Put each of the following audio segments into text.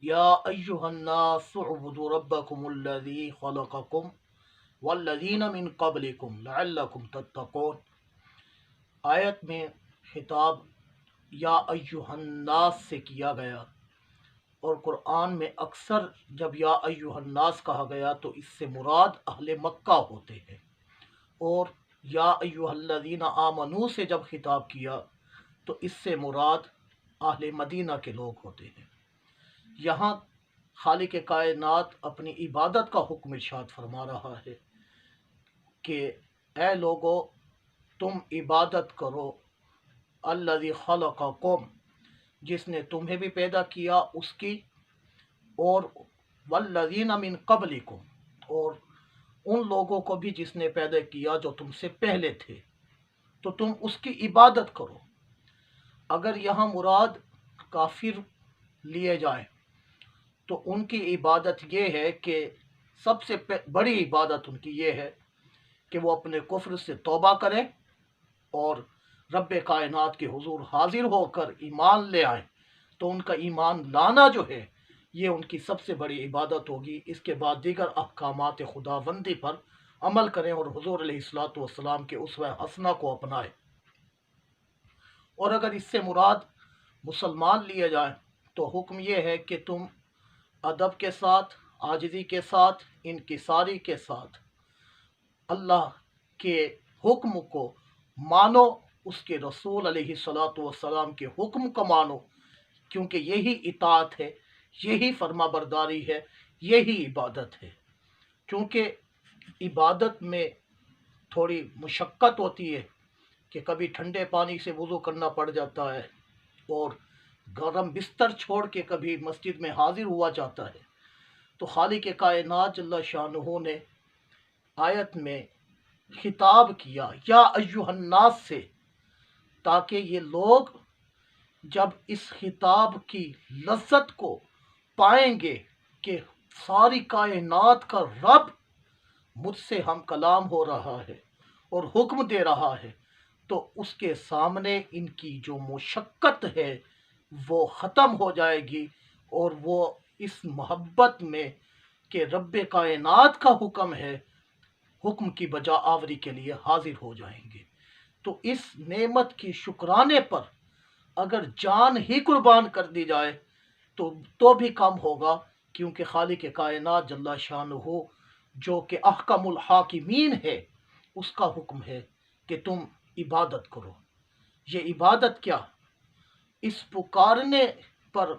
یا ایہا الناس اعبدوا ربکم الذی خلقکم والذین من قبلکم لعلکم تتقون۔ آیت میں خطاب یا ایہا الناس سے کیا گیا، اور قرآن میں اکثر جب یا ایہا الناس کہا گیا تو اس سے مراد اہل مکہ ہوتے ہیں، اور یا ایہا الذین آمنو سے جب خطاب کیا تو اس سے مراد اہل مدینہ کے لوگ ہوتے ہیں۔ یہاں خالق کائنات اپنی عبادت کا حکم ارشاد فرما رہا ہے کہ اے لوگو تم عبادت کرو الذی خلقکم، جس نے تمہیں بھی پیدا کیا اس کی، اور والذین من قبلکم، اور ان لوگوں کو بھی جس نے پیدا کیا جو تم سے پہلے تھے، تو تم اس کی عبادت کرو۔ اگر یہاں مراد کافر لیے جائیں تو ان کی عبادت یہ ہے کہ سب سے بڑی عبادت ان کی یہ ہے کہ وہ اپنے کفر سے توبہ کریں اور رب کائنات کے حضور حاضر ہو کر ایمان لے آئیں، تو ان کا ایمان لانا جو ہے یہ ان کی سب سے بڑی عبادت ہوگی۔ اس کے بعد دیگر احکامات خداوندی پر عمل کریں اور حضور علیہ الصلاۃ والسلام کے اسوہ حسنہ کو اپنائیں۔ اور اگر اس سے مراد مسلمان لیے جائیں تو حکم یہ ہے کہ تم ادب کے ساتھ، عاجزی کے ساتھ، انکساری کے ساتھ اللہ کے حکم کو مانو، اس کے رسول علیہ الصلاۃ والسلام کے حکم کو مانو، کیونکہ یہی اطاعت ہے، یہی فرما برداری ہے، یہی عبادت ہے۔ کیونکہ عبادت میں تھوڑی مشقت ہوتی ہے کہ کبھی ٹھنڈے پانی سے وضو کرنا پڑ جاتا ہے، اور گرم بستر چھوڑ کے کبھی مسجد میں حاضر ہوا جاتا ہے۔ تو خالق کائنات جل شانہ نے آیت میں خطاب کیا یا ایہا الناس سے، تاکہ یہ لوگ جب اس خطاب کی لذت کو پائیں گے کہ ساری کائنات کا رب مجھ سے ہم کلام ہو رہا ہے اور حکم دے رہا ہے، تو اس کے سامنے ان کی جو مشقت ہے وہ ختم ہو جائے گی، اور وہ اس محبت میں کہ رب کائنات کا حکم ہے، حکم کی بجا آوری کے لیے حاضر ہو جائیں گے۔ تو اس نعمت کی شکرانے پر اگر جان ہی قربان کر دی جائے تو بھی کم ہوگا، کیونکہ خالق کائنات جل شانہ جو کہ احکم الحاکمین ہے، اس کا حکم ہے کہ تم عبادت کرو۔ یہ عبادت کیا؟ اس پکارنے پر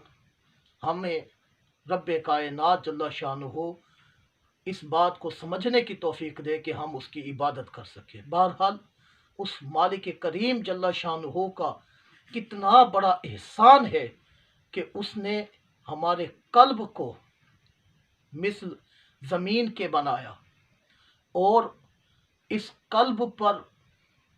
ہمیں رب کائنات جل شانہ اس بات کو سمجھنے کی توفیق دے کہ ہم اس کی عبادت کر سکیں۔ بہرحال اس مالک کریم جل شانہ کا کتنا بڑا احسان ہے کہ اس نے ہمارے قلب کو مثل زمین کے بنایا، اور اس قلب پر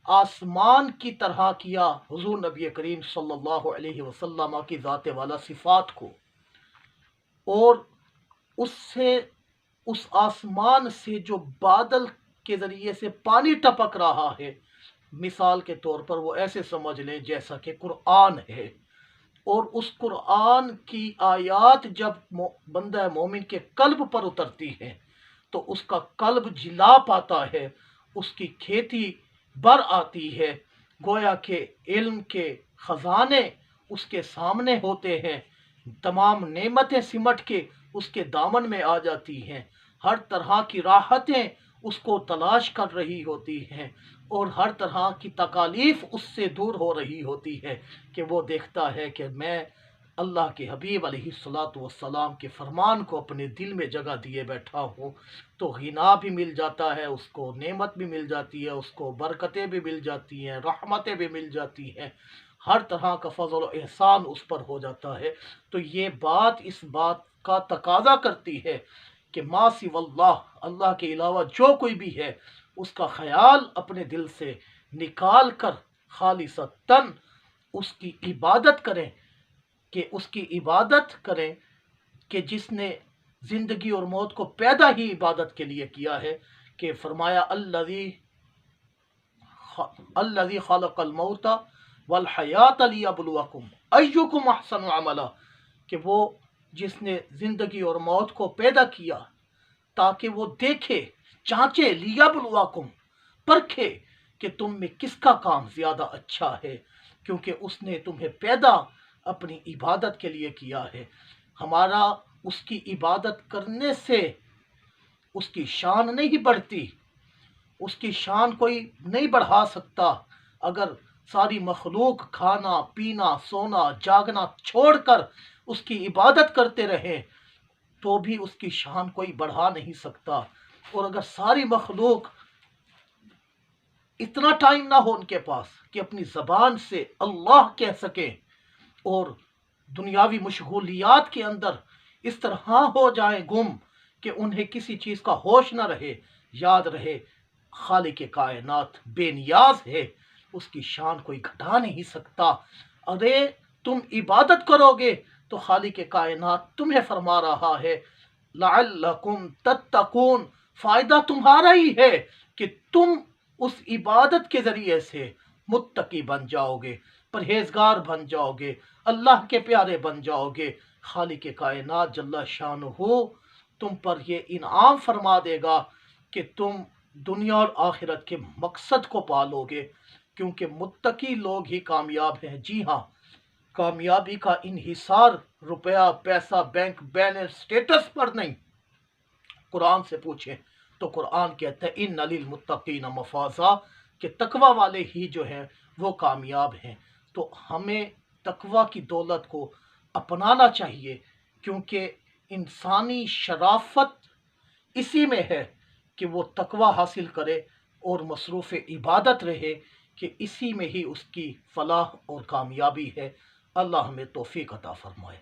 آسمان کی طرح کیا حضور نبی کریم صلی اللہ علیہ وسلم کی ذات والا صفات کو، اور اس آسمان سے جو بادل کے ذریعے سے پانی ٹپک رہا ہے، مثال کے طور پر وہ ایسے سمجھ لیں جیسا کہ قرآن ہے، اور اس قرآن کی آیات جب بندہ مومن کے قلب پر اترتی ہیں تو اس کا قلب جلا پاتا ہے، اس کی کھیتی بر آتی ہے، گویا کہ علم کے خزانے اس کے سامنے ہوتے ہیں، تمام نعمتیں سمٹ کے اس کے دامن میں آ جاتی ہیں، ہر طرح کی راحتیں اس کو تلاش کر رہی ہوتی ہیں، اور ہر طرح کی تکالیف اس سے دور ہو رہی ہوتی ہے، کہ وہ دیکھتا ہے کہ میں اللہ کے حبیب علیہ الصلاۃ والسلام کے فرمان کو اپنے دل میں جگہ دیے بیٹھا ہوں، تو غنا بھی مل جاتا ہے، اس کو نعمت بھی مل جاتی ہے، اس کو برکتیں بھی مل جاتی ہیں، رحمتیں بھی مل جاتی ہیں، ہر طرح کا فضل و احسان اس پر ہو جاتا ہے۔ تو یہ بات اس بات کا تقاضا کرتی ہے کہ ما سوی اللہ، اللہ کے علاوہ جو کوئی بھی ہے، اس کا خیال اپنے دل سے نکال کر خالصتاً اس کی عبادت کریں، کہ اس کی عبادت کریں کہ جس نے زندگی اور موت کو پیدا ہی عبادت کے لیے کیا ہے، کہ فرمایا الذی خلق الموت والحیات لیبلوکم ایکم احسن عملا، کہ وہ جس نے زندگی اور موت کو پیدا کیا تاکہ وہ دیکھے، چانچے، لیبلواکم، پرکھے کہ تم میں کس کا کام زیادہ اچھا ہے، کیونکہ اس نے تمہیں پیدا اپنی عبادت کے لیے کیا ہے۔ ہمارا اس کی عبادت کرنے سے اس کی شان نہیں بڑھتی، اس کی شان کوئی نہیں بڑھا سکتا۔ اگر ساری مخلوق کھانا پینا سونا جاگنا چھوڑ کر اس کی عبادت کرتے رہے تو بھی اس کی شان کوئی بڑھا نہیں سکتا، اور اگر ساری مخلوق اتنا ٹائم نہ ہو ان کے پاس کہ اپنی زبان سے اللہ کہہ سکیں اور دنیاوی مشغولیات کے اندر اس طرح ہو جائیں گم کہ انہیں کسی چیز کا ہوش نہ رہے، یاد رہے خالق کائنات بے نیاز ہے، اس کی شان کوئی گھٹا نہیں سکتا۔ ارے تم عبادت کرو گے تو خالق کائنات تمہیں فرما رہا ہے لعلکم تتقون، فائدہ تمہارا ہی ہے کہ تم اس عبادت کے ذریعے سے متقی بن جاؤ گے، پرہیزگار بن جاؤ گے، اللہ کے پیارے بن جاؤ گے۔ خالق کائنات جل شانہ تم پر یہ انعام فرما دے گا کہ تم دنیا اور آخرت کے مقصد کو پالو گے، کیونکہ متقی لوگ ہی کامیاب ہیں۔ جی ہاں، کامیابی کا انحصار روپیہ پیسہ بینک بیلنس سٹیٹس پر نہیں۔ قرآن سے پوچھیں تو قرآن کہتا ہے ان للمتقین مفازا، کہ تقوی والے ہی جو ہیں وہ کامیاب ہیں۔ تو ہمیں تقوی کی دولت کو اپنانا چاہیے، کیونکہ انسانی شرافت اسی میں ہے کہ وہ تقوی حاصل کرے اور مصروف عبادت رہے، کہ اسی میں ہی اس کی فلاح اور کامیابی ہے۔ اللہ ہمیں توفیق عطا فرمائے۔